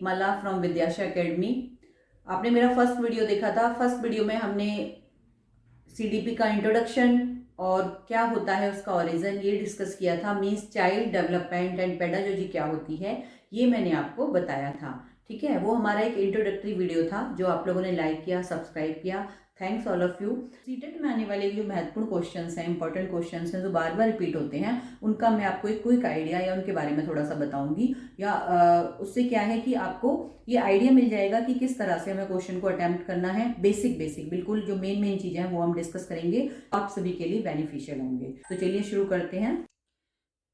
Mala from विद्याशा academy. आपने मेरा first video देखा था। फर्स्ट वीडियो में हमने सीडीपी का इंट्रोडक्शन और क्या होता है उसका ओरिजिन ये डिस्कस किया था। Means child development and pedagogy क्या होती है ये मैंने आपको बताया था। ठीक है, वो हमारा एक इंट्रोडक्टरी वीडियो था जो आप लोगों ने लाइक किया, सब्सक्राइब किया। Thanks all of you. CTET में आने वाले जो महत्वपूर्ण क्वेश्चंस हैं, इंपॉर्टेंट क्वेश्चंस हैं जो बार बार रिपीट होते हैं, उनका मैं आपको एक क्विक आइडिया या उनके बारे में थोड़ा सा बताऊंगी। या उससे क्या है कि आपको ये आइडिया मिल जाएगा कि किस तरह से हमें क्वेश्चन को अटेम्प्ट करना है। बेसिक बेसिक बिल्कुल जो मेन चीजें हैं वो हम डिस्कस करेंगे, आप सभी के लिए बेनिफिशियल होंगे। तो चलिए शुरू करते हैं।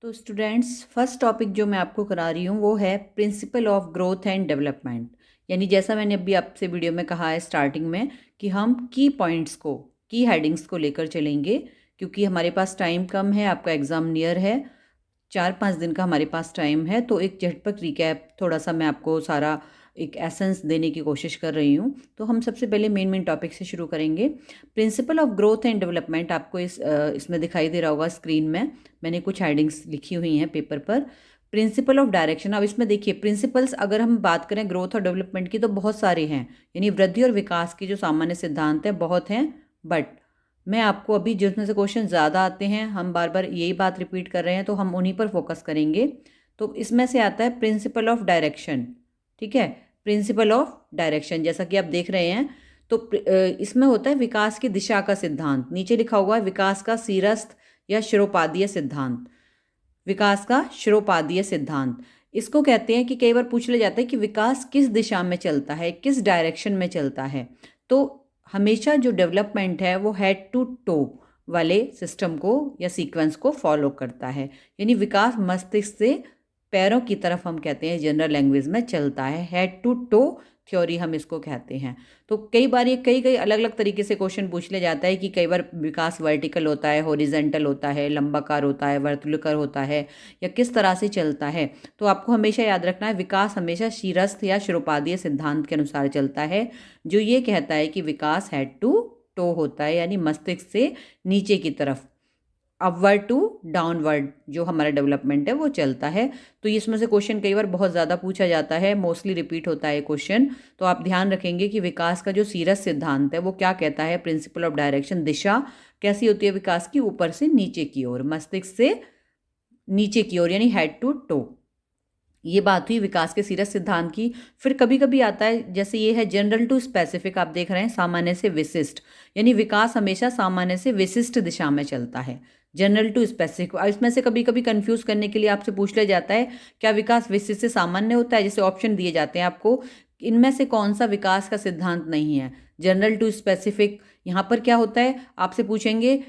तो स्टूडेंट्स, फर्स्ट टॉपिक जो मैं आपको करा रही हूँ वो है principle of growth and development. यानी जैसा मैंने अभी आपसे वीडियो में कहा है स्टार्टिंग में कि हम की पॉइंट्स को, की हेडिंग्स को लेकर चलेंगे, क्योंकि हमारे पास टाइम कम है, आपका एग्ज़ाम नियर है, 4-5 दिन का हमारे पास टाइम है। तो एक झटपट रिकैप थोड़ा सा मैं आपको सारा एक एसेंस देने की कोशिश कर रही हूँ। तो हम सबसे पहले मेन टॉपिक से शुरू करेंगे। Principle of growth and development आपको इसमें दिखाई दे रहा होगा स्क्रीन में। मैंने कुछ हेडिंग्स लिखी हुई हैं पेपर पर। प्रिंसिपल ऑफ डायरेक्शन, अब इसमें देखिए प्रिंसिपल्स अगर हम बात करें ग्रोथ और डेवलपमेंट की तो बहुत सारे हैं, यानी वृद्धि और विकास की जो सामान्य सिद्धांत हैं बहुत हैं। बट मैं आपको अभी जिसमें से क्वेश्चन ज़्यादा आते हैं, हम बार बार यही बात रिपीट कर रहे हैं तो हम उन्हीं पर फोकस करेंगे। तो इसमें से आता है प्रिंसिपल ऑफ डायरेक्शन। ठीक है, प्रिंसिपल ऑफ डायरेक्शन जैसा कि आप देख रहे हैं। तो इसमें होता है विकास की दिशा का सिद्धांत। नीचे लिखा हुआ है विकास का शीर्षस्थ या शिरोपादीय सिद्धांत। विकास का शिरोपादीय सिद्धांत इसको कहते हैं कि कई बार पूछ लिया जाता है कि विकास किस दिशा में चलता है, किस डायरेक्शन में चलता है। तो हमेशा जो डेवलपमेंट है वो हेड टू टो वाले सिस्टम को या सीक्वेंस को फॉलो करता है। यानी विकास मस्तिष्क से पैरों की तरफ हम कहते हैं जनरल लैंग्वेज में चलता है। हेड टू टो थ्योरी हम इसको कहते हैं। तो कई बार ये कई कई अलग अलग तरीके से क्वेश्चन पूछ लिया जाता है कि कई बार विकास वर्टिकल होता है, हॉरिजेंटल होता है, लंबाकार होता है, वर्तुलाकार होता है, या किस तरह से चलता है। तो आपको हमेशा याद रखना है विकास हमेशा शीर्षस्थ या शिरोपादीय सिद्धांत के अनुसार चलता है, जो ये कहता है कि विकास हेड टू टो होता है, यानी मस्तिष्क से नीचे की तरफ, अपवर्ड टू डाउनवर्ड जो हमारा डेवलपमेंट है वो चलता है। तो इसमें से क्वेश्चन कई बार बहुत ज़्यादा पूछा जाता है, मोस्टली रिपीट होता है क्वेश्चन। तो आप ध्यान रखेंगे कि विकास का जो शीर्ष सिद्धांत है वो क्या कहता है। प्रिंसिपल ऑफ डायरेक्शन, दिशा कैसी होती है विकास की, ऊपर से नीचे की ओर, मस्तिष्क से नीचे की ओर, यानी हेड टू टो। ये बात हुई विकास के शीर्ष सिद्धांत की। फिर कभी कभी आता है, जैसे ये है जनरल टू स्पेसिफिक, आप देख रहे हैं सामान्य से विशिष्ट, यानी विकास हमेशा सामान्य से विशिष्ट दिशा में चलता है। जनरल टू स्पेसिफिक, इसमें से कभी कभी कंफ्यूज करने के लिए आपसे पूछ लिया जाता है क्या विकास विशिष्ट से सामान्य होता है। जैसे ऑप्शन दिए जाते हैं आपको, इनमें से कौन सा विकास का सिद्धांत नहीं है। जनरल टू स्पेसिफिक, यहाँ पर क्या होता है आपसे पूछेंगे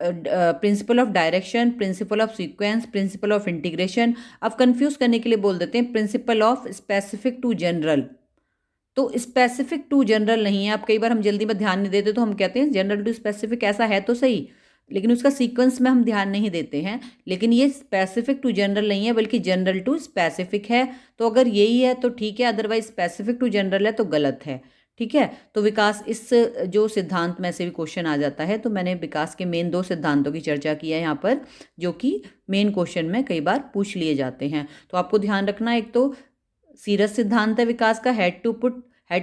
principle of direction, principle of sequence, principle of integration. अब कंफ्यूज करने के लिए बोल देते हैं principle of specific to general. तो स्पेसिफिक टू जनरल नहीं है। अब कई बार हम जल्दी में ध्यान नहीं देते तो हम कहते हैं जनरल टू स्पेसिफिक, ऐसा है तो सही, लेकिन उसका सीक्वेंस में हम ध्यान नहीं देते हैं। लेकिन ये स्पेसिफिक टू जनरल नहीं है बल्कि जनरल टू स्पेसिफिक है। तो अगर यही है तो ठीक है, अदरवाइज स्पेसिफिक टू जनरल है तो गलत है। ठीक है, तो विकास इस जो सिद्धांत में से भी क्वेश्चन आ जाता है। तो मैंने विकास के मेन 2 सिद्धांतों की चर्चा की है यहाँ पर, जो कि मेन क्वेश्चन में कई बार पूछ लिए जाते हैं। तो आपको ध्यान रखना, एक तो शीर्ष सिद्धांत है विकास का, हेड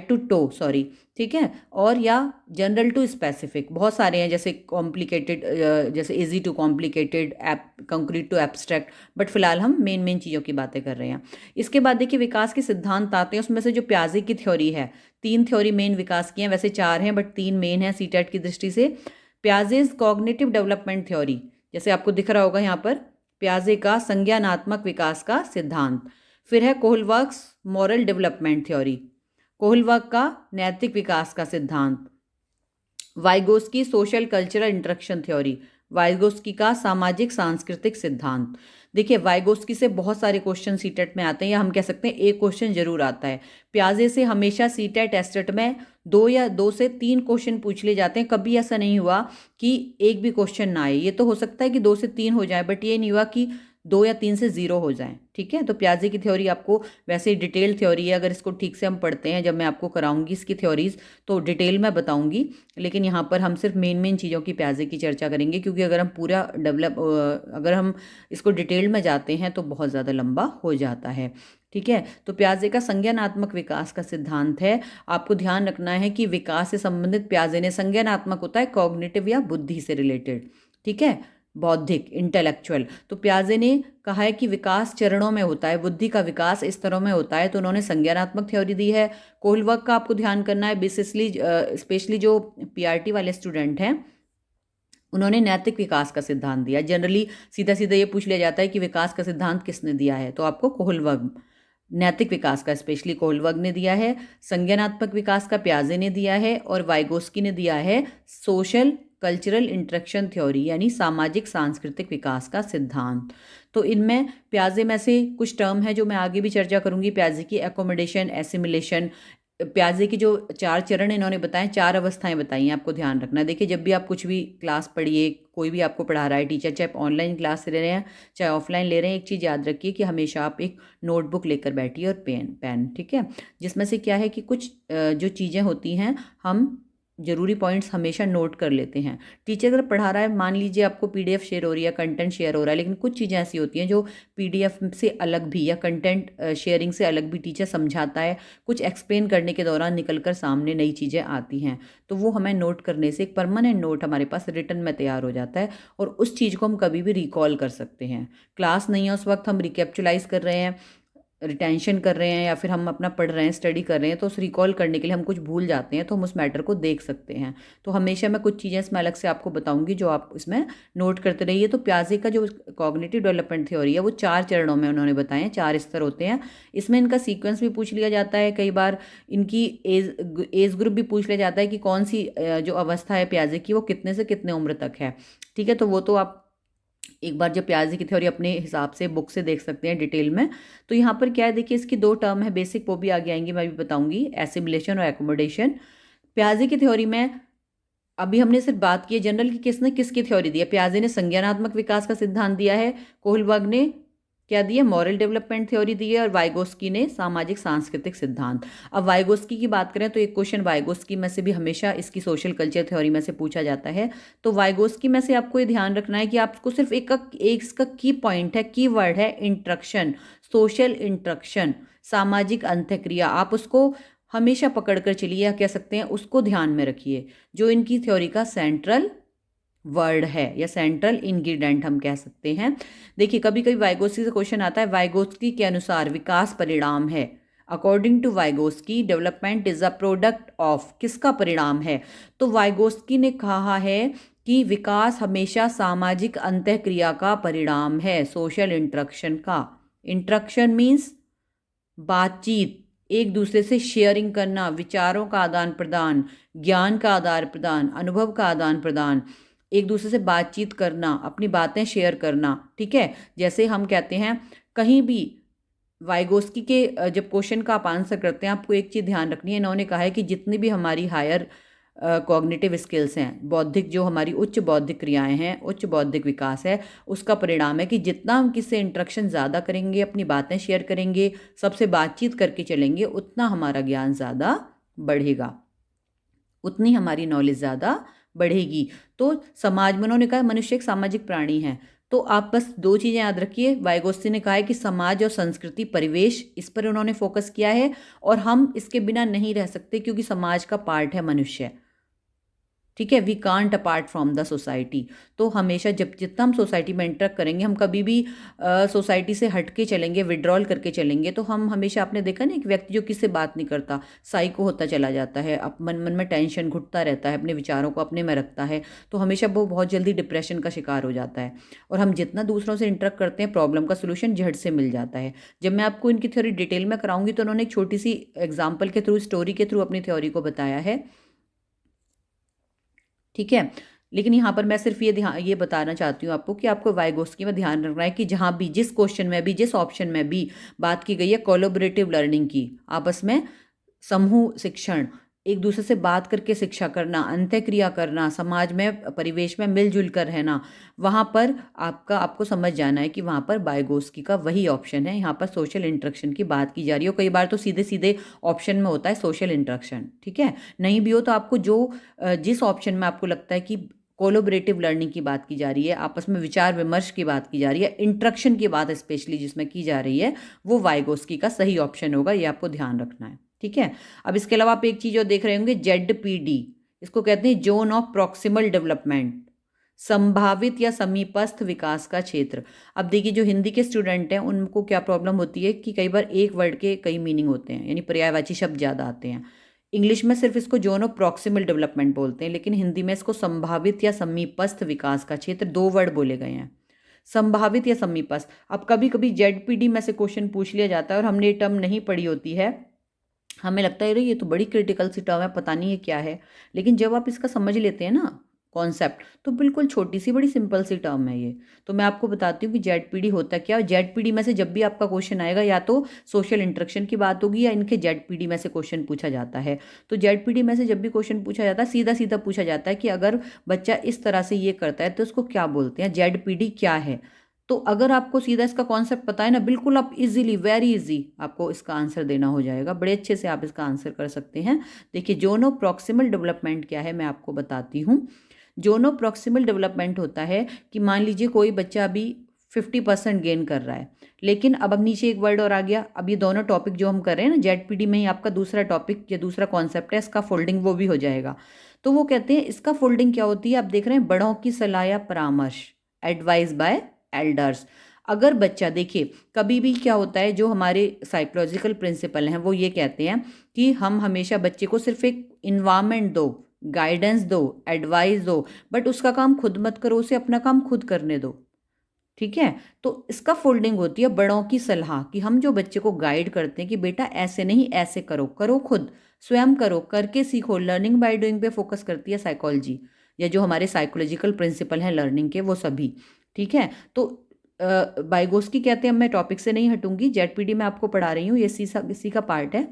टू टो सॉरी, ठीक है, और या जनरल टू स्पेसिफिक। बहुत सारे हैं, जैसे कॉम्प्लिकेटेड, जैसे easy to complicated, concrete to abstract, but फिलहाल हम मेन चीज़ों की बातें कर रहे हैं। इसके बाद देखिए विकास के सिद्धांत आते हैं, उसमें से जो प्याजे की थ्योरी है, 3 थ्योरी मेन विकास की हैं, वैसे 4 हैं बट 3 मेन हैं सीटेट की दृष्टि से। प्याजेज कॉग्निटिव डेवलपमेंट थ्योरी, जैसे आपको दिख रहा होगा यहाँ पर, प्याजे का संज्ञानात्मक विकास का सिद्धांत। फिर है कोहलवर्क्स मॉरल डेवलपमेंट थ्योरी, कोहलवर्क का नैतिक विकास का सिद्धांत। Vygotsky social cultural interaction theory, Vygotsky का सामाजिक सांस्कृतिक सिद्धांत। देखिए वाइगोस्की से बहुत सारे क्वेश्चन सीटेट में आते हैं, या हम कह सकते हैं एक क्वेश्चन जरूर आता है। प्याजे से हमेशा सीटेट एस्टेट में 2 या 2 से 3 क्वेश्चन पूछ लिए जाते हैं। कभी ऐसा नहीं हुआ कि एक भी क्वेश्चन ना आए। ये तो हो सकता है कि 2 से 3 हो जाए, बट ये नहीं हुआ कि 2 या 3 से 0 हो जाएं। ठीक है, तो प्याजे की थ्योरी आपको वैसे डिटेल थ्योरी है, अगर इसको ठीक से हम पढ़ते हैं, जब मैं आपको कराऊंगी इसकी थ्योरीज तो डिटेल में बताऊंगी, लेकिन यहाँ पर हम सिर्फ मेन चीज़ों की प्याजे की चर्चा करेंगे, क्योंकि अगर हम पूरा अगर हम इसको डिटेल में जाते हैं तो बहुत ज़्यादा लंबा हो जाता है। ठीक है, तो प्याजे का संज्ञानात्मक विकास का सिद्धांत है। आपको ध्यान रखना है कि विकास से संबंधित प्याजे ने, संज्ञानात्मक होता है कॉग्निटिव या बुद्धि से रिलेटेड, ठीक है, बौद्धिक इंटेलेक्चुअल। तो प्याजे ने कहा है कि विकास चरणों में होता है, बुद्धि का विकास इस तरह में होता है, तो उन्होंने संज्ञानात्मक थ्योरी दी है। कोहलवर्ग का आपको ध्यान करना है, बेसिसली स्पेशली जो पीआरटी वाले स्टूडेंट हैं उन्होंने नैतिक विकास का सिद्धांत दिया। जनरली सीधा सीधा ये पूछ लिया जाता है कि विकास का सिद्धांत किसने दिया है, तो आपको कोहलवर्ग, नैतिक विकास का स्पेशली कोहलवर्ग ने दिया है। संज्ञानात्मक विकास का प्याजे ने दिया है, और वाइगोस्की ने दिया है सोशल कल्चरल इंटरेक्शन थ्योरी, यानी सामाजिक सांस्कृतिक विकास का सिद्धांत। तो इनमें प्याजे में से कुछ टर्म है जो मैं आगे भी चर्चा करूंगी। प्याजे की एकोमोडेशन, एसिमिलेशन, प्याजे की जो 4 चरण इन्होंने बताए, 4 अवस्थाएं बताई हैं, आपको ध्यान रखना। देखिए, जब भी आप कुछ भी क्लास पढ़िए, कोई भी आपको पढ़ा रहा है टीचर, चाहे ऑनलाइन क्लास ले रहे हैं चाहे ऑफलाइन ले रहे हैं, एक चीज़ याद रखिए कि हमेशा आप एक नोटबुक लेकर बैठिए और पेन, ठीक है, जिसमें से क्या है कि कुछ जो चीज़ें होती हैं हम जरूरी पॉइंट्स हमेशा नोट कर लेते हैं। टीचर अगर पढ़ा रहा है, मान लीजिए आपको पीडीएफ शेयर हो रही है, कंटेंट शेयर हो रहा है, लेकिन कुछ चीज़ें ऐसी होती हैं जो पीडीएफ से अलग भी या कंटेंट शेयरिंग से अलग भी टीचर समझाता है, कुछ एक्सप्लेन करने के दौरान निकलकर सामने नई चीज़ें आती हैं, तो वो हमें नोट करने से एक परमानेंट नोट हमारे पास रिटन में तैयार हो जाता है, और उस चीज़ को हम कभी भी रिकॉल कर सकते हैं। क्लास नहीं है उस वक्त, हम रिकैप्चुलाइज कर रहे हैं, रिटेंशन कर रहे हैं, या फिर हम अपना पढ़ रहे हैं, स्टडी कर रहे हैं, तो उस रिकॉल करने के लिए हम कुछ भूल जाते हैं, तो हम उस मैटर को देख सकते हैं। तो हमेशा मैं कुछ चीज़ें इसमें अलग से आपको बताऊंगी जो आप इसमें नोट करते रहिए। तो प्याजे का जो कॉग्निटिव डेवलपमेंट थ्योरी है वो 4 चरणों में उन्होंने बताए हैं, 4 स्तर होते हैं। इसमें इनका सीक्वेंस भी पूछ लिया जाता है, कई बार इनकी एज ग्रुप भी पूछ लिया जाता है कि कौन सी जो अवस्था है प्याजे की वो कितने से कितने उम्र तक है। ठीक है, तो वो तो आप एक बार जब प्याजे की थ्योरी अपने हिसाब से बुक से देख सकते हैं डिटेल में। तो यहाँ पर क्या है, देखिए इसकी 2 टर्म है बेसिक, वो भी आगे आएंगी, मैं भी बताऊंगी, एसिमिलेशन और एकोमोडेशन। प्याजे की थ्योरी में अभी हमने सिर्फ बात की है जनरल की किसने किसकी थ्योरी दी है। प्याजे ने संज्ञानात्मक विकास का सिद्धांत दिया है, कोहलवर्ग ने क्या दिया, मॉरल डेवलपमेंट थ्योरी दी है, और वाइगोस्की ने सामाजिक सांस्कृतिक सिद्धांत। अब वाइगोस्की की बात करें तो एक क्वेश्चन वाइगोस्की में से भी हमेशा इसकी सोशल कल्चर थ्योरी में से पूछा जाता है। तो वाइगोस्की में से आपको ये ध्यान रखना है कि आपको सिर्फ एक इसका की पॉइंट है, की वर्ड है इंट्रक्शन, सोशल इंट्रक्शन, सामाजिक अंत्यक्रिया, आप उसको हमेशा पकड़कर चलिए, या कह सकते हैं उसको ध्यान में रखिए, जो इनकी थ्योरी का सेंट्रल वर्ड है या सेंट्रल इंग्रेडिएंट हम कह सकते हैं। देखिए, कभी कभी वाइगोस्की से क्वेश्चन आता है, वाइगोस्की के अनुसार विकास परिणाम है, according to Vygotsky development is a product of, किसका परिणाम है। तो वाइगोस्की ने कहा है कि विकास हमेशा सामाजिक अंतःक्रिया का परिणाम है, सोशल इंटरेक्शन का। इंटरेक्शन मीन्स बातचीत, एक दूसरे से शेयरिंग करना, विचारों का आदान प्रदान, ज्ञान का आदान प्रदान, अनुभव का आदान प्रदान, एक दूसरे से बातचीत करना, अपनी बातें शेयर करना। ठीक है, जैसे हम कहते हैं कहीं भी वाइगोस्की के जब क्वेश्चन का आप आंसर करते हैं, आपको एक चीज़ ध्यान रखनी है, इन्होंने कहा है कि जितनी भी हमारी हायर कॉग्निटिव स्किल्स हैं, बौद्धिक जो हमारी उच्च बौद्धिक क्रियाएं हैं, उच्च बौद्धिक विकास है, उसका परिणाम है कि जितना हम किससे इंटरेक्शन ज़्यादा करेंगे, अपनी बातें शेयर करेंगे, सबसे बातचीत करके चलेंगे, उतना हमारा ज्ञान ज़्यादा बढ़ेगा, उतनी हमारी नॉलेज ज़्यादा बढ़ेगी। तो समाज में उन्होंने कहा मनुष्य एक सामाजिक प्राणी है। तो आप बस 2 चीज़ें याद रखिए, वाइगोस्की ने कहा है कि समाज और संस्कृति, परिवेश, इस पर उन्होंने फोकस किया है, और हम इसके बिना नहीं रह सकते क्योंकि समाज का पार्ट है मनुष्य। ठीक है, we can't apart from the society. तो हमेशा जब जितना हम सोसाइटी में इंटरेक्ट करेंगे, हम कभी भी सोसाइटी से हट के चलेंगे, विड्रॉल करके चलेंगे, तो हम हमेशा, आपने देखा ना, एक व्यक्ति जो किससे बात नहीं करता, साइको होता चला जाता है, मन मन में टेंशन घुटता रहता है, अपने विचारों को अपने में रखता है, तो हमेशा वो बहुत जल्दी डिप्रेशन का शिकार हो जाता है। और हम जितना दूसरों से इंटरेक्ट करते हैं, प्रॉब्लम का सोल्यूशन झट से मिल जाता है। जब मैं आपको इनकी थ्योरी डिटेल में कराऊंगी तो उन्होंने एक छोटी सी एग्जाम्पल के थ्रू, स्टोरी के थ्रू अपनी थ्योरी को बताया है। ठीक है, लेकिन यहाँ पर मैं सिर्फ ये बताना चाहती हूँ आपको कि आपको वाइगोस्की में ध्यान रखना है कि जहाँ भी, जिस क्वेश्चन में भी, जिस ऑप्शन में भी बात की गई है कोलैबोरेटिव लर्निंग की, आपस में समूह शिक्षण, एक दूसरे से बात करके शिक्षा करना, अंत्यक्रिया करना, समाज में परिवेश में मिलजुल कर रहना, वहाँ पर आपको समझ जाना है कि वहाँ पर बायगोस्की का वही ऑप्शन है। यहाँ पर सोशल इंटरेक्शन की बात की जा रही है। कई बार तो सीधे सीधे ऑप्शन में होता है सोशल इंटरेक्शन, ठीक है। नहीं भी हो तो आपको जिस ऑप्शन में आपको लगता है कि कोलोबरेटिव लर्निंग की बात की जा रही है, आपस में विचार विमर्श की बात की जा रही है, इंटरेक्शन की बात स्पेशली जिसमें की जा रही है, वो वाइगोस्की का सही ऑप्शन होगा। ये आपको ध्यान रखना है, ठीक है। अब इसके अलावा आप एक चीज और देख रहे होंगे, ZPD, इसको कहते हैं जोन ऑफ प्रॉक्सिमल डेवलपमेंट, संभावित या समीपस्थ विकास का क्षेत्र। अब देखिए, जो हिंदी के स्टूडेंट हैं उनको क्या प्रॉब्लम होती है कि कई बार एक वर्ड के कई मीनिंग होते हैं, यानी पर्यायवाची शब्द ज़्यादा आते हैं। इंग्लिश में सिर्फ इसको जोन ऑफ प्रॉक्सिमल डेवलपमेंट बोलते हैं, लेकिन हिंदी में इसको संभावित या समीपस्थ विकास का क्षेत्र, 2 वर्ड बोले गए हैं, संभावित या समीपस्थ। अब कभी कभी ZPD में से क्वेश्चन पूछ लिया जाता है और हमने ये टर्म नहीं पढ़ी होती है, हमें लगता है ये तो बड़ी क्रिटिकल सी टर्म है, पता नहीं ये क्या है। लेकिन जब आप इसका समझ लेते हैं ना कॉन्सेप्ट, तो बिल्कुल छोटी सी बड़ी सिंपल सी टर्म है ये। तो मैं आपको बताती हूँ कि ZPD होता क्या है। ZPD में से जब भी आपका क्वेश्चन आएगा, या तो सोशल इंटरेक्शन की बात होगी या इनके ZPD में से क्वेश्चन पूछा जाता है। तो ZPD में से जब भी क्वेश्चन पूछा जाता है, सीधा सीधा पूछा जाता है कि अगर बच्चा इस तरह से ये करता है तो उसको क्या बोलते हैं, ZPD क्या है। तो अगर आपको सीधा इसका कॉन्सेप्ट पता है ना, बिल्कुल आप इजीली, वेरी इजी आपको इसका आंसर देना हो जाएगा, बड़े अच्छे से आप इसका आंसर कर सकते हैं। देखिए, जोन ऑफ प्रॉक्सिमल डेवलपमेंट क्या है मैं आपको बताती हूँ। जोन ऑफ प्रॉक्सिमल डेवलपमेंट होता है कि मान लीजिए कोई बच्चा अभी 50% गेन कर रहा है, लेकिन अब नीचे एक वर्ड और आ गया। अब ये दोनों टॉपिक जो हम कर रहे हैं ना ZPD में ही, आपका दूसरा टॉपिक या दूसरा कॉन्सेप्ट है, इसका फोल्डिंग वो भी हो जाएगा। तो वो कहते हैं इसका फोल्डिंग क्या होती है, आप देख रहे हैं, बड़ों की सलाह या परामर्श, एडवाइस बाय एल्डर्स। अगर बच्चा, देखिए कभी भी क्या होता है, जो हमारे साइकोलॉजिकल प्रिंसिपल हैं वो ये कहते हैं कि हम हमेशा बच्चे को सिर्फ एक इन्वायरमेंट दो, गाइडेंस दो, एडवाइस दो, बट उसका काम खुद मत करो, उसे अपना काम खुद करने दो, ठीक है। तो इसका फोल्डिंग होती है बड़ों की सलाह, कि हम जो बच्चे को गाइड करते हैं कि बेटा ऐसे नहीं ऐसे करो, करो खुद, स्वयं करो, करके सीखो। लर्निंग बाय डूइंग पे फोकस करती है साइकोलॉजी, या जो हमारे साइकोलॉजिकल प्रिंसिपल हैं लर्निंग के, वो सभी, ठीक है। तो बाइगोस्की कहते हैं, मैं टॉपिक से नहीं हटूंगी, ZPD में आपको पढ़ा रही हूँ, ये इसी का पार्ट है।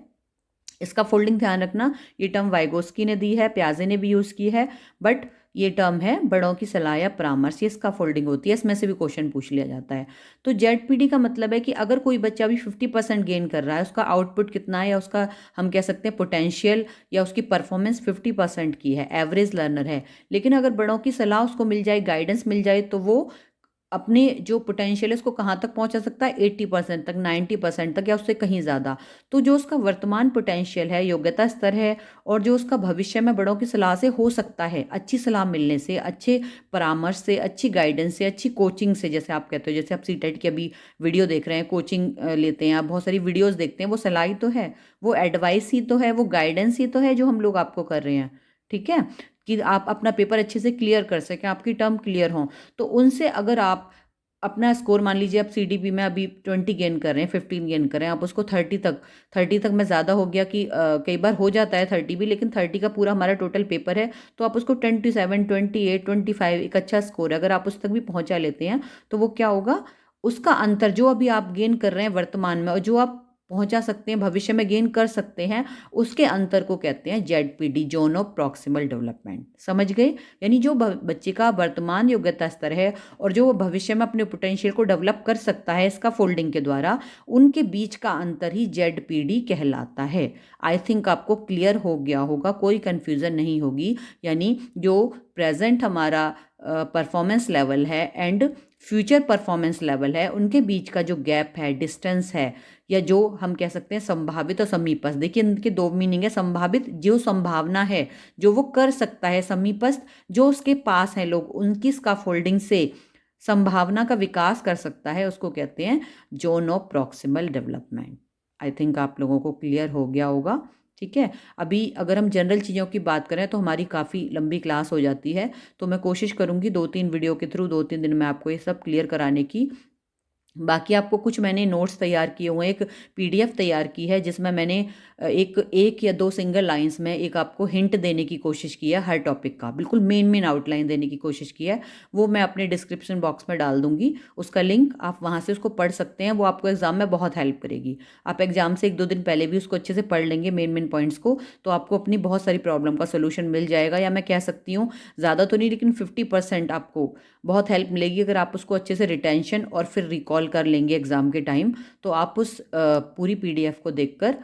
इसका फोल्डिंग ध्यान रखना, ये टर्म वाइगोस्की ने दी है, प्याजे ने भी यूज़ की है, बट ये टर्म है बड़ों की सलाह या परामर्श, ये इसका फोल्डिंग होती है, इसमें से भी क्वेश्चन पूछ लिया जाता है। तो ZPD का मतलब है कि अगर कोई बच्चा भी 50% गेन कर रहा है, उसका आउटपुट कितना है, या उसका हम कह सकते हैं पोटेंशियल या उसकी परफॉर्मेंस 50% की है, एवरेज लर्नर है, लेकिन अगर बड़ों की सलाह उसको मिल जाए, गाइडेंस मिल जाए, तो वो अपने जो पोटेंशियल है उसको कहाँ तक पहुँचा सकता है, 80% तक, 90% तक, या उससे कहीं ज़्यादा। तो जो उसका वर्तमान पोटेंशियल है, योग्यता स्तर है, और जो उसका भविष्य में बड़ों की सलाह से हो सकता है, अच्छी सलाह मिलने से, अच्छे परामर्श से, अच्छी गाइडेंस से, अच्छी कोचिंग से, जैसे आप कहते हो, जैसे आप CTET की अभी वीडियो देख रहे हैं, कोचिंग लेते हैं आप, बहुत सारी वीडियोज़ देखते हैं, वो सलाह ही तो है, वो एडवाइस ही तो है, वो गाइडेंस ही तो है जो हम लोग आपको कर रहे हैं, ठीक है, कि आप अपना पेपर अच्छे से क्लियर कर सकें, आपकी टर्म क्लियर हों। तो उनसे अगर आप अपना स्कोर, मान लीजिए आप CDP में अभी 20 गेन कर रहे हैं, 15 गेन कर रहे हैं, आप उसको 30 तक में ज़्यादा हो गया कि कई बार हो जाता है 30 भी, लेकिन 30 का पूरा हमारा टोटल पेपर है, तो आप उसको 27, 28, 25 एक अच्छा स्कोर है, अगर आप उस तक भी पहुंचा लेते हैं, तो वो क्या होगा, उसका अंतर जो अभी आप गेन कर रहे हैं वर्तमान में, और जो आप पहुंचा सकते हैं, भविष्य में गेन कर सकते हैं, उसके अंतर को कहते हैं ZPD, zone of proximal development. समझ गए, यानी जो बच्चे का वर्तमान योग्यता स्तर है और जो वो भविष्य में अपने पोटेंशियल को डेवलप कर सकता है इसका फोल्डिंग के द्वारा, उनके बीच का अंतर ही ZPD कहलाता है। आई थिंक आपको क्लियर हो गया होगा, कोई कन्फ्यूज़न नहीं होगी। यानी जो प्रेजेंट हमारा परफॉर्मेंस लेवल है एंड फ्यूचर परफॉर्मेंस लेवल है, उनके बीच का जो गैप है, डिस्टेंस है, या जो हम कह सकते हैं संभावित और समीपस्थ। देखिए इनके 2 मीनिंग है, संभावित जो संभावना है, जो वो कर सकता है, समीपस्थ जो उसके पास है लोग, उनकी स्कैफोल्डिंग से संभावना का विकास कर सकता है, उसको कहते हैं zone of proximal development. I think आप लोगों को क्लियर हो गया होगा, ठीक है। अभी अगर हम जनरल चीज़ों की बात करें तो हमारी काफ़ी लंबी क्लास हो जाती है, तो मैं कोशिश करूँगी 2-3 वीडियो के थ्रू 2-3 दिन में आपको ये सब क्लियर कराने की। बाकी आपको कुछ मैंने नोट्स तैयार किए हुए हैं, एक पीडीएफ तैयार की है जिसमें मैंने एक या दो सिंगल लाइंस में एक आपको हिंट देने की कोशिश की है हर टॉपिक का, बिल्कुल मेन आउटलाइन देने की कोशिश की है। वो मैं अपने डिस्क्रिप्शन बॉक्स में डाल दूंगी, उसका लिंक आप वहाँ से उसको पढ़ सकते हैं। वो आपको एग्जाम में बहुत हेल्प करेगी। आप एग्जाम से 1-2 दिन पहले भी उसको अच्छे से पढ़ लेंगे मेन पॉइंट्स को, तो आपको अपनी बहुत सारी प्रॉब्लम का सोल्यूशन मिल जाएगा। या मैं कह सकती हूँ ज़्यादा तो नहीं, लेकिन 50% आपको बहुत हेल्प मिलेगी अगर आप उसको अच्छे से रिटेंशन और फिर रिकॉल कर लेंगे एग्ज़ाम के टाइम। तो आप उस पूरी पीडीएफ को देखकर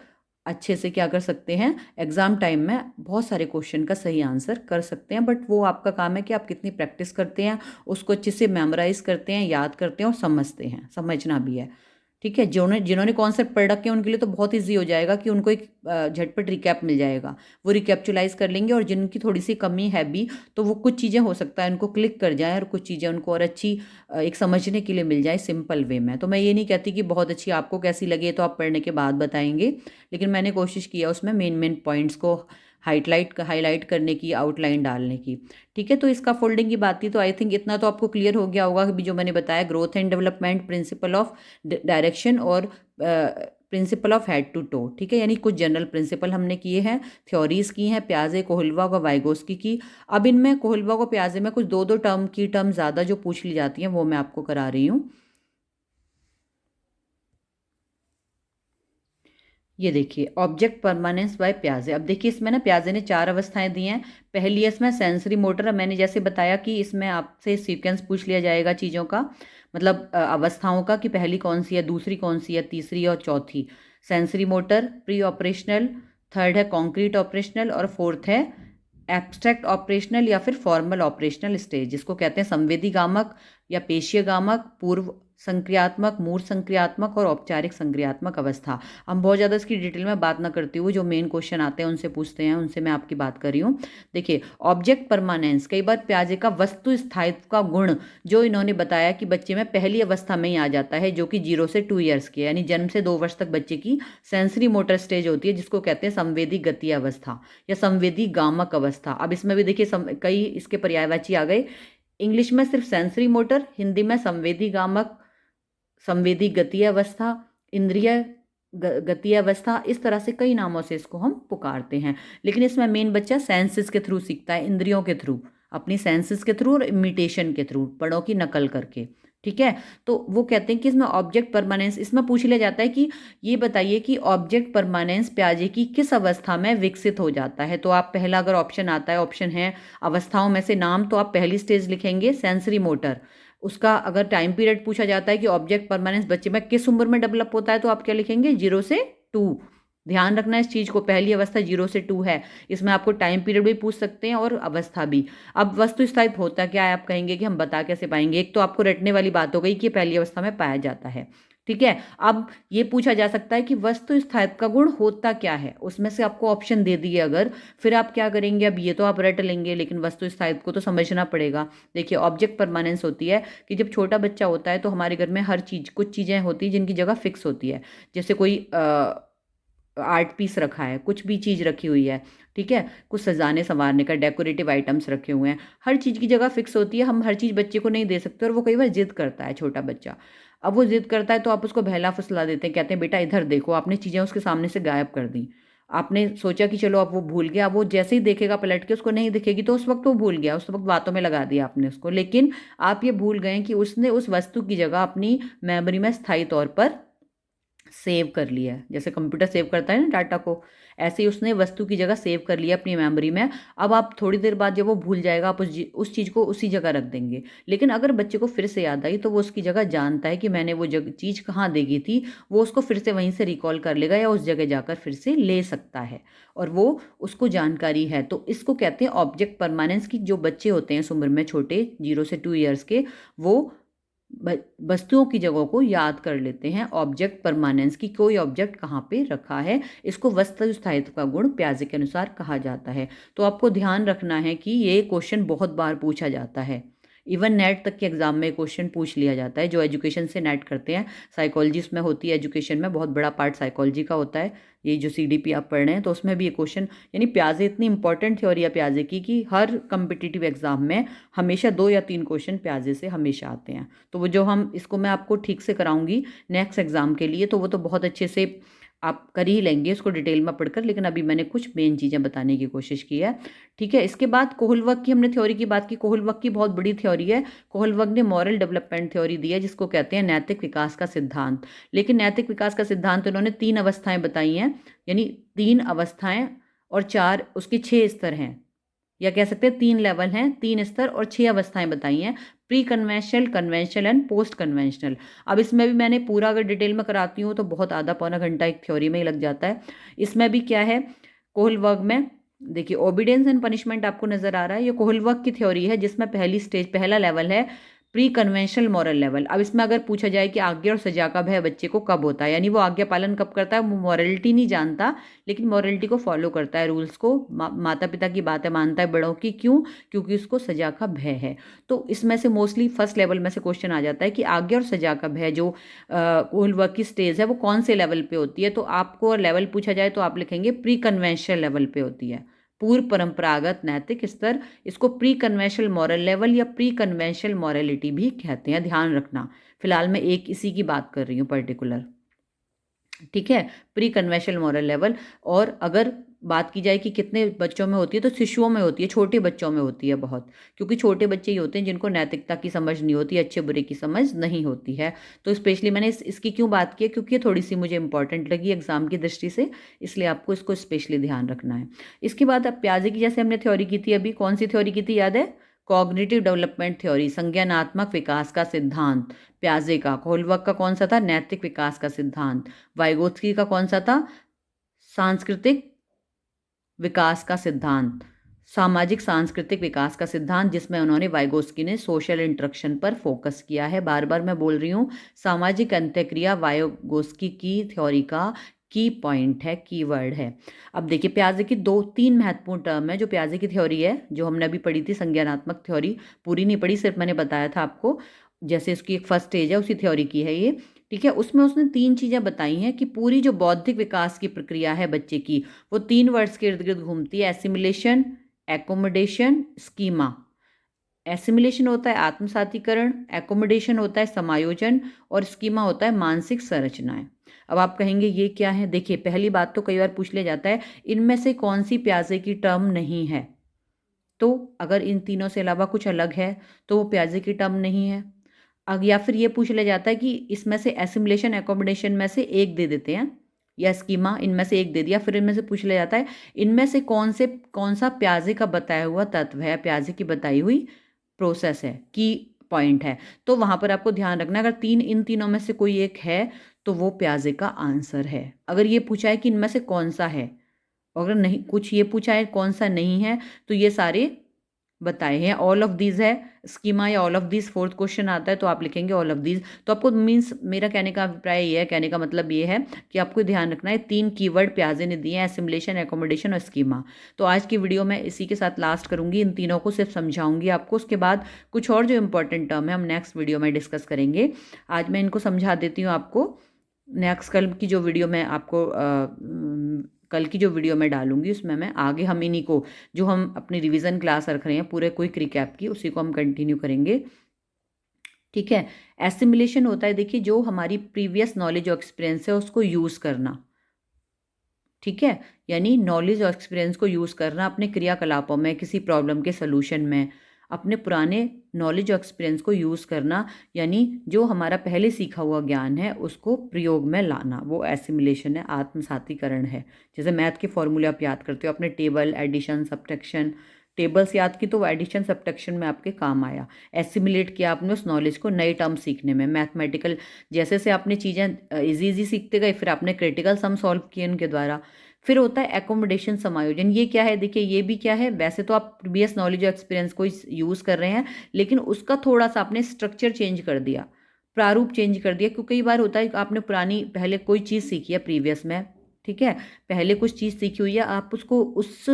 अच्छे से क्या कर सकते हैं, एग्ज़ाम टाइम में बहुत सारे क्वेश्चन का सही आंसर कर सकते हैं। बट वो आपका काम है कि आप कितनी प्रैक्टिस करते हैं, उसको अच्छे से मेमोराइज करते हैं, याद करते हैं और समझते हैं, समझना भी है। ठीक है, जिन्होंने कॉन्सेप्ट पढ़ रखे हैं उनके लिए तो बहुत ईजी हो जाएगा कि उनको एक झटपट रिकैप मिल जाएगा, वो रिकैप्चुलाइज कर लेंगे। और जिनकी थोड़ी सी कमी है भी, तो वो कुछ चीज़ें हो सकता है उनको क्लिक कर जाए और कुछ चीज़ें उनको और अच्छी एक समझने के लिए मिल जाए सिंपल वे में। तो मैं ये नहीं कहती कि बहुत अच्छी आपको कैसी लगे तो आप पढ़ने के बाद बताएंगे, लेकिन मैंने कोशिश किया उसमें मेन पॉइंट्स को हाईलाइट करने की, आउटलाइन डालने की। ठीक है, तो इसका फोल्डिंग की बात थी, तो आई थिंक इतना तो आपको क्लियर हो गया होगा कि जो मैंने बताया, growth and development, principle of direction और principle of head to toe. ठीक है, यानी कुछ जनरल प्रिंसिपल हमने किए हैं, थ्योरीज की हैं, प्याजे, कोहलवा और वाइगोस्की की। अब इनमें कोहलवा को प्याजे में कुछ दो टर्म ज़्यादा जो पूछ ली जाती हैं वो मैं आपको करा रही हूँ। ये देखिए, ऑब्जेक्ट परमानेंस बाय प्याजे। अब देखिए इसमें ना प्याजे ने 4 अवस्थाएं दी हैं। पहली है इसमें सेंसरी मोटर। मैंने जैसे बताया कि इसमें आपसे सीक्वेंस पूछ लिया जाएगा चीज़ों का, मतलब अवस्थाओं का, कि पहली कौन सी है, दूसरी कौन सी है, तीसरी और चौथी। Sensory motor, pre operational, third है कॉन्क्रीट ऑपरेशनल और फोर्थ है एब्स्ट्रैक्ट ऑपरेशनल या फिर फॉर्मल ऑपरेशनल स्टेज, जिसको कहते हैं संवेदी गामक या पेशीय गामक, पूर्व संक्रियात्मक, मूर्त संक्रियात्मक और औपचारिक संक्रियात्मक अवस्था। हम बहुत ज़्यादा इसकी डिटेल में बात ना करती हूँ, जो मेन क्वेश्चन आते हैं उनसे पूछते हैं, उनसे मैं आपकी बात कर रही हूँ। देखिए, ऑब्जेक्ट परमानेंस, कई बार प्याजे का वस्तु स्थायित्व का गुण जो इन्होंने बताया कि बच्चे में पहली अवस्था में ही आ जाता है, जो कि 0 से 2 ईयर्स की है, यानी जन्म से 2 वर्ष तक बच्चे की सेंसरी मोटर स्टेज होती है, जिसको कहते हैं संवेदी गति अवस्था या संवेदी गामक अवस्था। अब इसमें भी देखिए कई इसके पर्यायवाची आ गए। इंग्लिश में सिर्फ सेंसरी मोटर, हिंदी में संवेदी गामक, संवेदी गतीय अवस्था, इंद्रिय गतीय अवस्था, इस तरह से कई नामों से इसको हम पुकारते हैं। लेकिन इसमें मेन बच्चा सेंसेस के थ्रू सीखता है, इंद्रियों के थ्रू, अपनी सेंसेस के थ्रू और इमिटेशन के थ्रू, बड़ों की नकल करके। ठीक है, तो वो कहते हैं कि इसमें ऑब्जेक्ट परमानेंस, इसमें पूछ लिया जाता है कि ये बताइए कि ऑब्जेक्ट परमानेंस प्याजे की किस अवस्था में विकसित हो जाता है। तो आप पहला अगर ऑप्शन आता है, ऑप्शन है अवस्थाओं में से नाम, तो आप पहली स्टेज लिखेंगे सेंसरी मोटर। उसका अगर टाइम पीरियड पूछा जाता है कि ऑब्जेक्ट परमानेंस बच्चे में किस उम्र में डेवलप होता है, तो आप क्या लिखेंगे, 0 से 2। ध्यान रखना इस चीज़ को, पहली अवस्था 0 से 2 है। इसमें आपको टाइम पीरियड भी पूछ सकते हैं और अवस्था भी। अब वस्तु स्थायित्व होता क्या है, आप कहेंगे कि हम बता कैसे पाएंगे। एक तो आपको रटने वाली बात हो गई कि पहली अवस्था में पाया जाता है। ठीक है, अब ये पूछा जा सकता है कि वस्तु स्थायित्व का गुण होता क्या है, उसमें से आपको ऑप्शन दे दिए अगर, फिर आप क्या करेंगे। अब ये तो आप रट लेंगे, लेकिन वस्तु स्थायित्व को तो समझना पड़ेगा। देखिए, ऑब्जेक्ट परमानेंस होती है कि जब छोटा बच्चा होता है तो हमारे घर में हर चीज़, कुछ चीज़ें होती हैं जिनकी जगह फिक्स होती है। जैसे कोई आर्ट पीस रखा है, कुछ भी चीज़ रखी हुई है, ठीक है, कुछ सजाने संवारने का डेकोरेटिव आइटम्स रखे हुए हैं, हर चीज़ की जगह फिक्स होती है। हम हर चीज़ बच्चे को नहीं दे सकते, और वो कई बार जिद करता है छोटा बच्चा। अब वो जिद करता है तो आप उसको बहला फुसला देते हैं, कहते हैं बेटा इधर देखो, आपने चीज़ें उसके सामने से गायब कर दी। आपने सोचा कि चलो अब वो भूल गया, वो जैसे ही देखेगा पलट के उसको नहीं दिखेगी, तो उस वक्त वो भूल गया, उस वक्त बातों में लगा दिया आपने उसको। लेकिन आप ये भूल गए कि उसने उस वस्तु की जगह अपनी मेमोरी में स्थायी तौर पर सेव कर लिया है। जैसे कंप्यूटर सेव करता है ना डाटा को, ऐसे ही उसने वस्तु की जगह सेव कर लिया अपनी मेमोरी में। अब आप थोड़ी देर बाद जब वो भूल जाएगा, आप उस चीज़ को उसी जगह रख देंगे। लेकिन अगर बच्चे को फिर से याद आई तो वो उसकी जगह जानता है कि मैंने वो चीज़ कहाँ देखी थी, वो उसको फिर से वहीं से रिकॉल कर लेगा या उस जगह जाकर फिर से ले सकता है, और वो उसको जानकारी है। तो इसको कहते हैं ऑब्जेक्ट परमानेंस की। जो बच्चे होते हैं इस उम्र में छोटे, 0 से 2 ईयर्स के, वो वस्तुओं की जगहों को याद कर लेते हैं। ऑब्जेक्ट परमानेंस की, कोई ऑब्जेक्ट कहाँ पे रखा है, इसको वस्तु स्थायित्व का गुण प्याजे के अनुसार कहा जाता है। तो आपको ध्यान रखना है कि ये क्वेश्चन बहुत बार पूछा जाता है, इवन नेट तक के एग्जाम में क्वेश्चन पूछ लिया जाता है, जो एजुकेशन से नेट करते हैं। साइकोलॉजी उसमें होती है, एजुकेशन में बहुत बड़ा पार्ट साइकोलॉजी का होता है। ये जो सीडीपी आप पढ़ रहे हैं तो उसमें भी ये क्वेश्चन, यानी प्याजे इतनी इंपॉर्टेंट थ्योरी है प्याजे की कि हर कम्पिटिटिव एग्जाम में हमेशा 2 या 3 क्वेश्चन प्याजे से हमेशा आते हैं। तो वो जो हम इसको मैं आपको ठीक से कराऊंगी नेक्स्ट एग्जाम के लिए, तो वो तो बहुत अच्छे से आप कर ही लेंगे इसको डिटेल में पढ़कर, लेकिन अभी मैंने कुछ मेन चीज़ें बताने की कोशिश की है। ठीक है, इसके बाद कोहलवक की हमने थ्योरी की बात की। कोहलवक की बहुत बड़ी थ्योरी है। कोहलवक ने मॉरल डेवलपमेंट थ्योरी दी है, जिसको कहते हैं नैतिक विकास का सिद्धांत। लेकिन नैतिक विकास का सिद्धांत उन्होंने 3 अवस्थाएं बताई हैं, यानी 3 अवस्थाएं और 4 उसके 6 स्तर हैं, या कह सकते हैं 3 लेवल हैं, 3 स्तर और 6 अवस्थाएं बताई हैं, pre conventional, conventional and post conventional. अब इसमें भी मैंने पूरा अगर डिटेल में कराती हूँ तो बहुत आधा पौना घंटा एक थ्योरी में ही लग जाता है। इसमें भी क्या है, कोहलवर्ग में देखिए ओबीडियंस एंड पनिशमेंट आपको नजर आ रहा है, ये कोहलवर्ग की थ्योरी है, जिसमें पहला लेवल है प्री कन्वेंशनल मॉरल लेवल। अब इसमें अगर पूछा जाए कि आज्ञा और सजा का भय बच्चे को कब होता है, यानी वो आज्ञा पालन कब करता है, वो मॉरलिटी नहीं जानता लेकिन मॉरलिटी को फॉलो करता है, रूल्स को, माता पिता की बातें मानता है बड़ों की, क्यों, क्योंकि उसको सजा का भय है। तो इसमें से मोस्टली फर्स्ट लेवल में से क्वेश्चन आ जाता है कि आज्ञा और सजा का भय जो कोहलवर्ग की स्टेज है वो कौन से लेवल पे होती है। तो आपको लेवल पूछा जाए तो आप लिखेंगे प्री कन्वेंशनल लेवल पे होती है, पूर्व परंपरागत नैतिक स्तर। इसको प्री कन्वेंशनल मॉरल लेवल या प्री कन्वेंशनल मॉरलिटी भी कहते हैं, ध्यान रखना। फिलहाल मैं एक इसी की बात कर रही हूँ पर्टिकुलर, ठीक है, प्री कन्वेंशनल मॉरल लेवल। और अगर बात की जाए कि कितने बच्चों में होती है, तो शिशुओं में होती है, छोटे बच्चों में होती है बहुत, क्योंकि छोटे बच्चे ही होते हैं जिनको नैतिकता की समझ नहीं होती, अच्छे बुरे की समझ नहीं होती है। तो स्पेशली मैंने इसकी क्यों बात की है, क्योंकि ये थोड़ी सी मुझे इंपॉर्टेंट लगी एग्जाम की दृष्टि से, इसलिए आपको इसको स्पेशली ध्यान रखना है। इसके बाद अब प्याजे की जैसे हमने थ्योरी की थी, अभी कौन सी थ्योरी की थी याद है, कॉग्निटिव डेवलपमेंट थ्योरी, संज्ञानात्मक विकास का सिद्धांत। प्याजे का, कोहलवर्ग का कौन सा था, नैतिक विकास का सिद्धांत। वाइगोत्स्की का कौन सा था, सांस्कृतिक विकास का सिद्धांत, सामाजिक सांस्कृतिक विकास का सिद्धांत, जिसमें उन्होंने वाइगोत्स्की ने सोशल इंटरेक्शन पर फोकस किया है। बार बार मैं बोल रही हूँ, सामाजिक अंत्यक्रिया वाइगोत्स्की की थ्योरी का की पॉइंट है, कीवर्ड है। अब देखिए प्याजे की 2-3 महत्वपूर्ण टर्म है जो प्याजे की थ्योरी है, जो हमने अभी पढ़ी थी संज्ञानात्मक थ्योरी, पूरी नहीं पढ़ी, सिर्फ मैंने बताया था आपको, जैसे इसकी एक फर्स्ट स्टेज है उसी थ्योरी की है ये, ठीक है। उसमें उसने 3 चीज़ें बताई हैं कि पूरी जो बौद्धिक विकास की प्रक्रिया है बच्चे की, वो 3 वर्ड्स के इर्द गिर्द घूमती है, एसिमिलेशन, एकोमोडेशन, स्कीमा। एसिमिलेशन होता है आत्मसातीकरण, एकोमोडेशन होता है समायोजन, और स्कीमा होता है मानसिक संरचनाएं। अब आप कहेंगे ये क्या है, देखिए पहली बात तो कई बार पूछ लिया जाता है, इनमें से कौन सी प्याजे की टर्म नहीं है। तो अगर इन तीनों से अलावा कुछ अलग है तो वो प्याजे की टर्म नहीं है। या फिर ये पूछ लिया जाता है कि इसमें से एसिमिलेशन एकोमोडेशन में से एक दे देते हैं, या स्कीमा इनमें से एक दे दिया, फिर इनमें से पूछ लिया जाता है इनमें से कौन सा प्याजे का बताया हुआ तत्व है, प्याजे की बताई हुई प्रोसेस है, की पॉइंट है। तो वहां पर आपको ध्यान रखना, अगर इन तीनों में से कोई एक है तो वो प्याजे का आंसर है। अगर ये पूछा है कि इनमें से कौन सा है, अगर नहीं कुछ ये पूछा है कौन सा नहीं है, तो ये सारे बताए हैं, ऑल ऑफ दीज है स्कीमा, या all of these fourth question आता है तो आप लिखेंगे ऑल ऑफ दीज। तो आपको मीन्स मेरा कहने का अभिप्राय ये है, कहने का मतलब ये है कि आपको ध्यान रखना है 3 कीवर्ड प्याजे ने दिए हैं, एसिमिलेशन, एकोमोडेशन और स्कीमा। तो आज की वीडियो में इसी के साथ लास्ट करूंगी, इन तीनों को सिर्फ समझाऊंगी आपको, उसके बाद कुछ और जो इंपॉर्टेंट टर्म है हम नेक्स्ट वीडियो में डिस्कस करेंगे। आज मैं इनको समझा देती हूँ आपको, नेक्स्ट कल की जो वीडियो मैं आपको कल की जो वीडियो मैं डालूंगी उसमें मैं आगे हम इन्हीं को, जो हम अपनी रिवीजन क्लास रख रहे हैं पूरे क्विक रिकैप की, उसी को हम कंटिन्यू करेंगे, ठीक है। एसिमिलेशन होता है, देखिए जो हमारी प्रीवियस नॉलेज और एक्सपीरियंस है उसको यूज़ करना, ठीक है, यानी नॉलेज और एक्सपीरियंस को यूज़ करना अपने क्रियाकलापों में, किसी प्रॉब्लम के सोल्यूशन में, अपने पुराने नॉलेज और एक्सपीरियंस को यूज़ करना, यानी जो हमारा पहले सीखा हुआ ज्ञान है उसको प्रयोग में लाना, वो एसिमिलेशन है, आत्मसातीकरण है। जैसे मैथ के फॉर्मूले आप याद करते हो, अपने टेबल, एडिशन, सब्ट्रैक्शन, टेबल्स याद की तो वो एडिशन सब्ट्रैक्शन में आपके काम आया। एसिमिलेट किया आपने उस नॉलेज को नए टर्म सीखने में, मैथमेटिकल जैसे से आपने चीज़ें इजी सीखते गए, फिर आपने क्रिटिकल सम सॉल्व किए उनके द्वारा। फिर होता है एकोमोडेशन, समायोजन। ये क्या है, देखिए ये भी क्या है, वैसे तो आप प्रीवियस नॉलेज और एक्सपीरियंस को यूज़ कर रहे हैं, लेकिन उसका थोड़ा सा आपने स्ट्रक्चर चेंज कर दिया, प्रारूप चेंज कर दिया, क्योंकि कई बार होता है आपने पुरानी पहले कोई चीज़ सीखी है प्रीवियस में, ठीक है, पहले कुछ चीज़ सीखी हुई है, आप उसको उस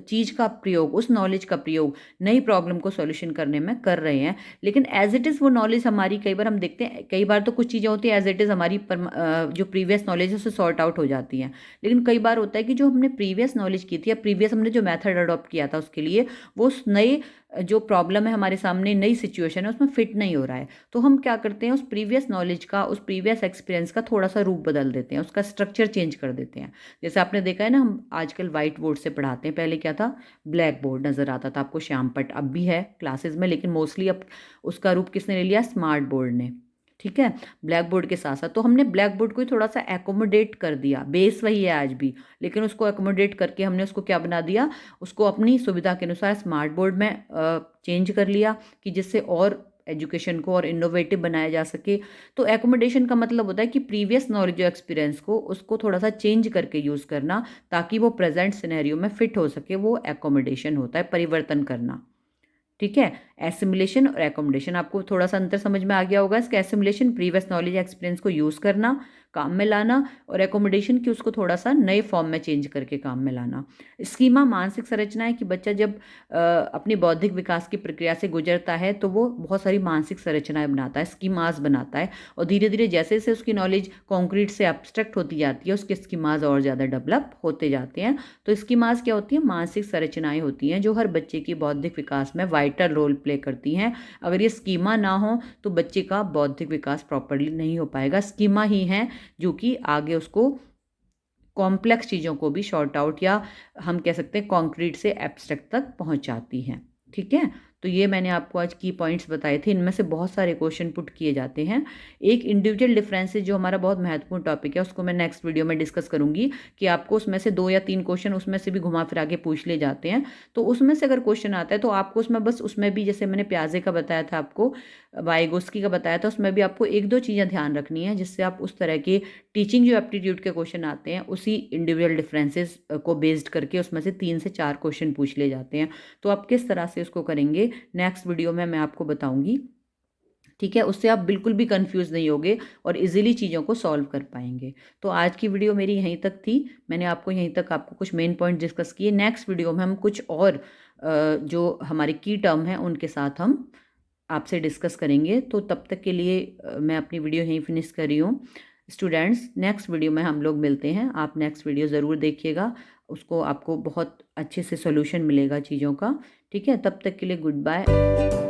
चीज़ का प्रयोग, उस नॉलेज का प्रयोग नई प्रॉब्लम को सॉल्यूशन करने में कर रहे हैं। लेकिन एज इट इज़ वो नॉलेज हमारी, कई बार हम देखते हैं, कई बार तो कुछ चीज़ें होती हैं एज इट इज़ हमारी जो प्रीवियस नॉलेज है उससे सॉर्ट आउट हो जाती हैं। लेकिन कई बार होता है कि जो हमने प्रीवियस नॉलेज की थी या प्रीवियस हमने जो मेथड अडॉप्ट किया था उसके लिए, वो उस नए जो प्रॉब्लम है हमारे सामने, नई सिचुएशन है, उसमें फिट नहीं हो रहा है। तो हम क्या करते हैं, उस प्रीवियस नॉलेज का, उस प्रीवियस एक्सपीरियंस का थोड़ा सा रूप बदल देते हैं, उसका स्ट्रक्चर चेंज कर देते हैं। जैसे आपने देखा है ना, हम आजकल व्हाइट बोर्ड से पढ़ाते हैं, पहले क्या था, ब्लैक बोर्ड नज़र आता था आपको श्यामपट्ट, अब भी है क्लासेस में, लेकिन मोस्टली अब उसका रूप किसने ले लिया, स्मार्ट बोर्ड ने। ठीक है, ब्लैक बोर्ड के साथ साथ तो हमने ब्लैक बोर्ड को ही थोड़ा सा एकोमोडेट कर दिया, बेस वही है आज भी, लेकिन उसको एकोमोडेट करके हमने उसको क्या बना दिया, उसको अपनी सुविधा के अनुसार स्मार्ट बोर्ड में चेंज कर लिया, कि जिससे और एजुकेशन को और इनोवेटिव बनाया जा सके। तो एकोमोडेशन का मतलब होता है कि प्रीवियस नॉलेज जो एक्सपीरियंस को, उसको थोड़ा सा चेंज करके यूज़ करना, ताकि वो प्रेजेंट सिनेरियो में फिट हो सके, वो एकोमोडेशन होता है, परिवर्तन करना। ठीक है, एसिमुलेशन और एकोमोडेशन, आपको थोड़ा सा अंतर समझ में आ गया होगा इसका। एसिमुलेशन प्रीवियस नॉलेज एक्सपीरियंस को यूज़ करना, काम में लाना, और एकोमोडेशन की उसको थोड़ा सा नए फॉर्म में चेंज करके काम में लाना। स्कीमा मानसिक संरचना है कि बच्चा जब अपनी बौद्धिक विकास की प्रक्रिया से गुजरता है तो वो बहुत सारी मानसिक संरचनाएं बनाता है, स्कीमाज बनाता है, और धीरे धीरे जैसे जैसे उसकी नॉलेज कॉन्क्रीट से एब्स्ट्रैक्ट होती जाती है, उसके स्कीमाज और ज़्यादा डेवलप होते जाते हैं। तो स्कीमाज क्या होती है, मानसिक संरचनाएं होती हैं जो हर बच्चे की बौद्धिक विकास में वाइटल रोल प्ले करती हैं। अगर ये स्कीमा ना हो तो बच्चे का बौद्धिक विकास प्रॉपरली नहीं हो पाएगा। स्कीमा ही है जो कि आगे उसको कॉम्प्लेक्स चीज़ों को भी शॉर्ट आउट, या हम कह सकते हैं कॉन्क्रीट से एब्स्ट्रैक्ट तक पहुंचाती हैं। ठीक है, तो ये मैंने आपको आज की पॉइंट्स बताए थे, इनमें से बहुत सारे क्वेश्चन पुट किए जाते हैं। एक इंडिविजुअल डिफरेंसेस जो हमारा बहुत महत्वपूर्ण टॉपिक है, उसको मैं नेक्स्ट वीडियो में डिस्कस करूंगी, कि आपको उसमें से 2 या 3 क्वेश्चन उसमें से भी घुमा फिरा के पूछ ले जाते हैं। तो उसमें से अगर क्वेश्चन आता है तो आपको उसमें बस, उसमें भी जैसे मैंने प्याजे का बताया था आपको, वाइगोस्की का बताया था, उसमें भी आपको 1-2 चीज़ें ध्यान रखनी है, जिससे आप उस तरह के टीचिंग जो एप्टीट्यूड के क्वेश्चन आते हैं, उसी इंडिविजुअल डिफरेंसेस को बेस्ड करके उसमें से 3 से 4 क्वेश्चन पूछ ले जाते हैं। तो आप किस तरह से उसको करेंगे, नेक्स्ट वीडियो में मैं आपको बताऊंगी। ठीक है, उससे आप बिल्कुल भी कंफ्यूज नहीं होगे और इजीली चीज़ों को सॉल्व कर पाएंगे। तो आज की वीडियो मेरी यहीं तक थी, मैंने आपको यहीं तक आपको कुछ मेन पॉइंट डिस्कस किए। नेक्स्ट वीडियो में हम कुछ और जो हमारे की टर्म हैं उनके साथ हम आपसे डिस्कस करेंगे। तो तब तक के लिए मैं अपनी वीडियो यहीं फिनिश कर रही हूँ। स्टूडेंट्स, नेक्स्ट वीडियो में हम लोग मिलते हैं, आप नेक्स्ट वीडियो ज़रूर देखिएगा, उसको आपको बहुत अच्छे से सॉल्यूशन मिलेगा चीज़ों का। ठीक है, तब तक के लिए गुड बाय।